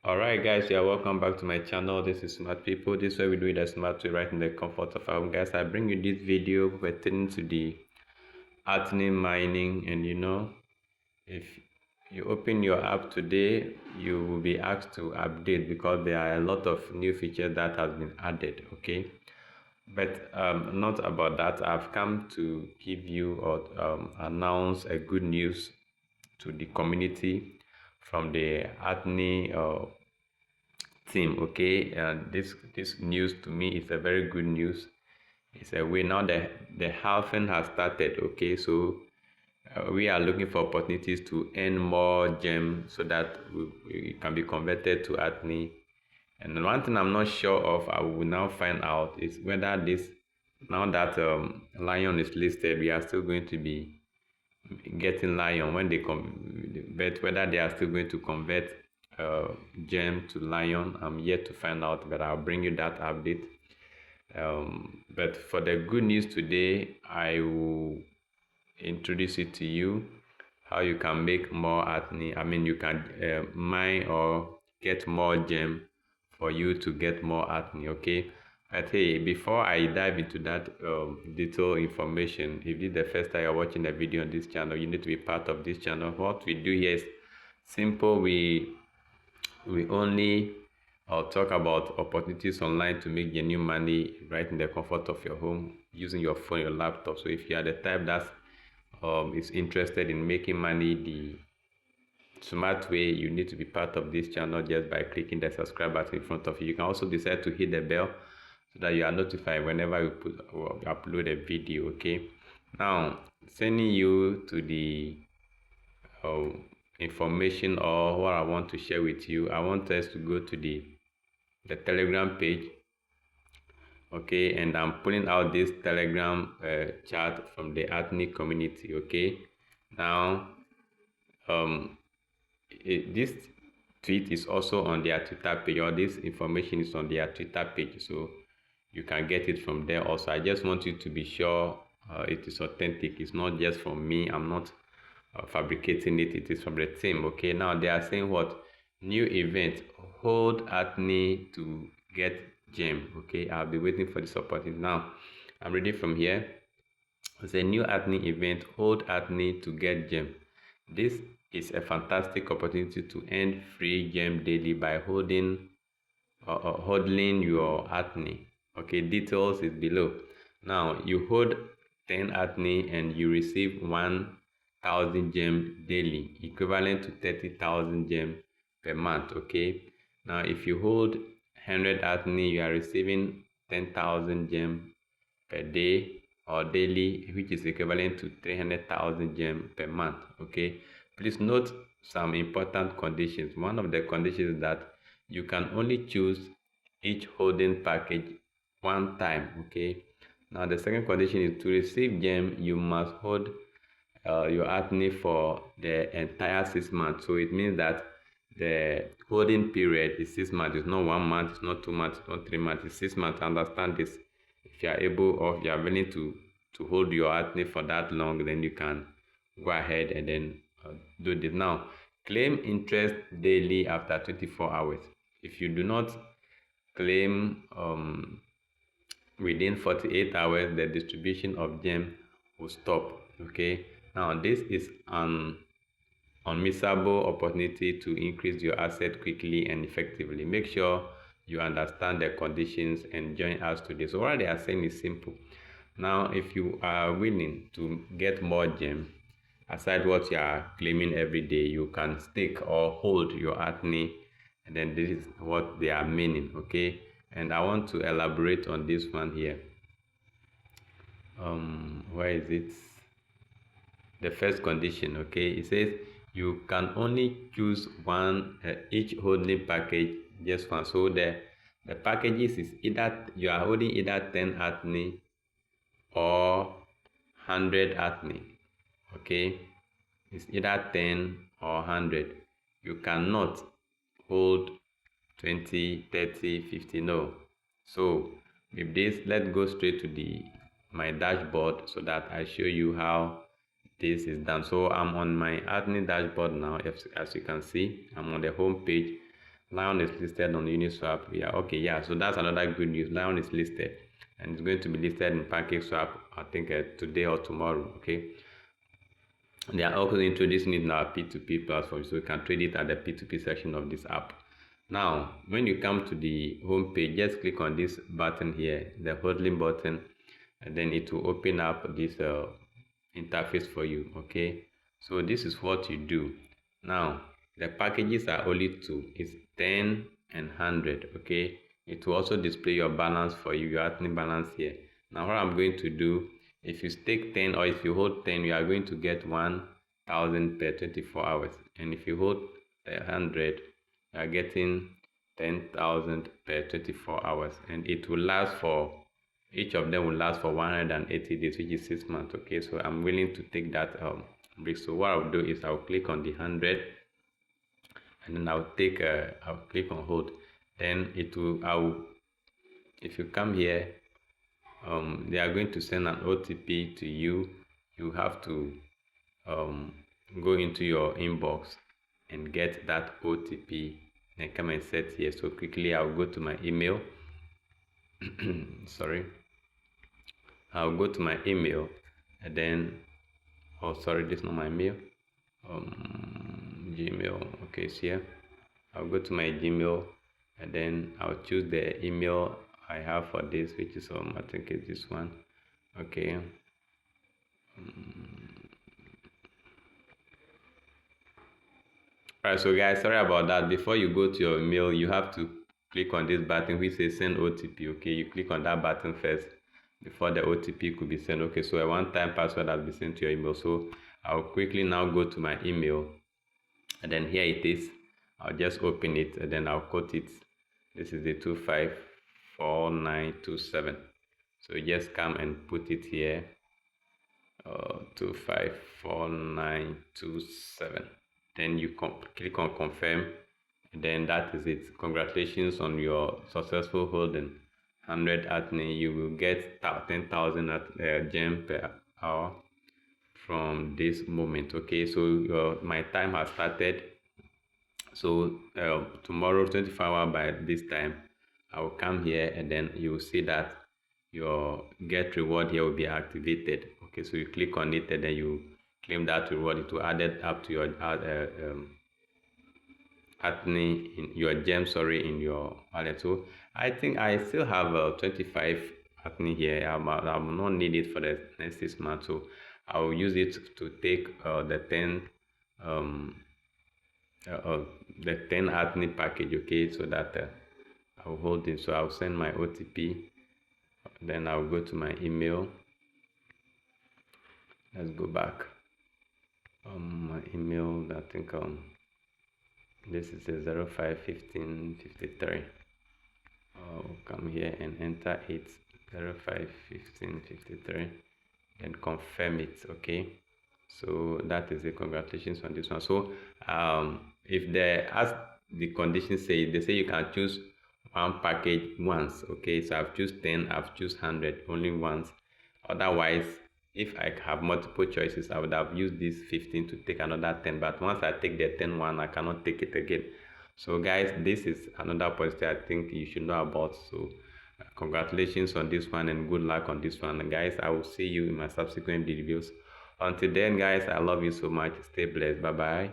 Alright guys, you're welcome back to my channel. This is Smart People. This is where we do it the smart way, right in the comfort of our home. Guys, I bring you this video pertaining to the Athene mining. And if you open your app today, you will be asked to update because there are a lot of new features that has been added. Okay, but not about that. I've come to give you or announce a good news to the community from the Athene team. Okay, and this news to me is a very good news. It's a way now that the halving has started. Okay, so we are looking for opportunities to earn more gems so that we can be converted to Athene. And one thing I'm not sure of, I will now find out, is whether this, now that lion is listed, we are still going to be getting lion when they come, but whether they are still going to convert uh, gem to lion, I'm yet to find out, but I'll bring you that update. But for the good news today, I will introduce it to you how you can make more Athene. I mean, you can mine or get more gem for you to get more Athene. Okay, but hey, before I dive into that detailed information, if this is the first time you're watching a video on this channel, you need to be part of this channel. What we do here is simple. We only talk about opportunities online to make genuine money right in the comfort of your home using your phone, your laptop. So if you are the type that is interested in making money the smart way, you need to be part of this channel just by clicking the subscribe button in front of you. You can also decide to hit the bell so that you are notified whenever we put or upload a video. Okay, now sending you to the uh, information or what I want to share with you. I want us to go to the Telegram page. Okay, and I'm pulling out this Telegram chat from the Athene community. Okay, now this tweet is also on their Twitter page, or this information is on their Twitter page, so you can get it from there also. I just want you to be sure it is authentic. It's not just from me. I'm not fabricating it. It is from the team. Okay, now they are saying what? New event, hold Athene to get gem. Okay, I'll be waiting for the support. Now I'm reading from here. It's a new Athene event, hold Athene to get gem. This is a fantastic opportunity to earn free gem daily by hodling your Athene. Okay, details is below. Now you hold 10 Athene and you receive 1,000 gem daily, equivalent to 30,000 gem per month. Okay, now if you hold 100 Athene, you are receiving 10,000 gem per day or daily, which is equivalent to 300,000 gem per month. Okay, please note some important conditions. One of the conditions is that you can only choose each holding package one time. Okay, now the second condition is to receive gem, you must hold your Athene for the entire 6 months. So it means that the holding period is 6 months. It's not 1 month, it's not 2 months, it's not 3 months, it's 6 months. Understand this. If you are able, or if you are willing to hold your Athene for that long, then you can go ahead and then do this. Now claim interest daily after 24 hours. If you do not claim within 48 hours, the distribution of gem will stop. Okay, now this is an unmissable opportunity to increase your asset quickly and effectively. Make sure you understand the conditions and join us today. So what they are saying is simple. Now if you are willing to get more gem aside what you are claiming every day, you can stake or hold your Athene, and then this is what they are meaning. Okay, and I want to elaborate on this one here. Where is it? The first condition. Okay, it says you can only choose one each holding package, just one. So the packages is either you are holding either 10 Athene or 100 Athene. Okay, it's either 10 or 100. You cannot hold 20, 30, 50. No. So with this, let's go straight to my dashboard so that I show you how this is done. So I'm on my Athene dashboard now. As you can see, I'm on the home page. Lion is listed on Uniswap. Yeah, okay, yeah. So that's another good news. Lion is listed, and it's going to be listed in PancakeSwap, I think today or tomorrow. Okay. They are also introducing it in our P2P platform, so you can trade it at the P2P section of this app. Now, when you come to the home page, just click on this button here, the hodling button, and then it will open up this interface for you. Okay, so this is what you do. Now, the packages are only two. It's 10 and 100. Okay, it will also display your balance for you, your Athene balance here. Now, what I'm going to do, if you stake 10 or if you hold 10, you are going to get 1,000 per 24 hours. And if you hold 100, you are getting 10,000 per 24 hours. And it will last for, each of them will last for 180 days, which is 6 months. Okay, so I'm willing to take that risk. So what I'll do is I'll click on the 100, and then I'll click on hold. Then if you come here, they are going to send an OTP to you. You have to go into your inbox and get that OTP, and come and set here. So quickly I'll go to my email. Sorry, I'll go to my email, and then, oh sorry, this is not my mail. Gmail. Okay, it's here. I'll go to my Gmail, and then I'll choose the email I have for this, which is I think it's this one. Okay. Alright, so guys, sorry about that. Before you go to your email, you have to click on this button which says send OTP. Okay, you click on that button first before the OTP could be sent. Okay, so a one-time password has been sent to your email. So I'll quickly now go to my email, and then here it is. I'll just open it, and then I'll quote it. This is the 254927. So you just come and put it here. 254927. Then you click on confirm, and then that is it. Congratulations on your successful holding 100 Athene. You will get 10,000 gem per hour from this moment. Okay, so my time has started. So tomorrow 24 hours by this time, I will come here, and then you will see that your get reward here will be activated. Okay, so you click on it, and then you claim that reward. It will add it up to your Athene in your gem, sorry, in your wallet. So I think I still have 25 Athene here. I will not need it for the next 6 months, so I will use it to take the 10 Athene package. Okay, so that I'll hold it. So I'll send my OTP, then I'll go to my email. Let's go back. My email, I think this is a 051553. I'll come here and enter it, 051553, and confirm it. Okay, so that is it. Congratulations on this one. So if they ask the conditions, they say you can choose one package once. Okay, so I've choose 10, I've choose 100 only once. Otherwise, if I have multiple choices, I would have used this 15 to take another 10, but once I take the 10 one, I cannot take it again. So guys, this is another point I think you should know about. So congratulations on this one, and good luck on this one. And guys, I will see you in my subsequent videos. Until then guys, I love you so much. Stay blessed. Bye bye.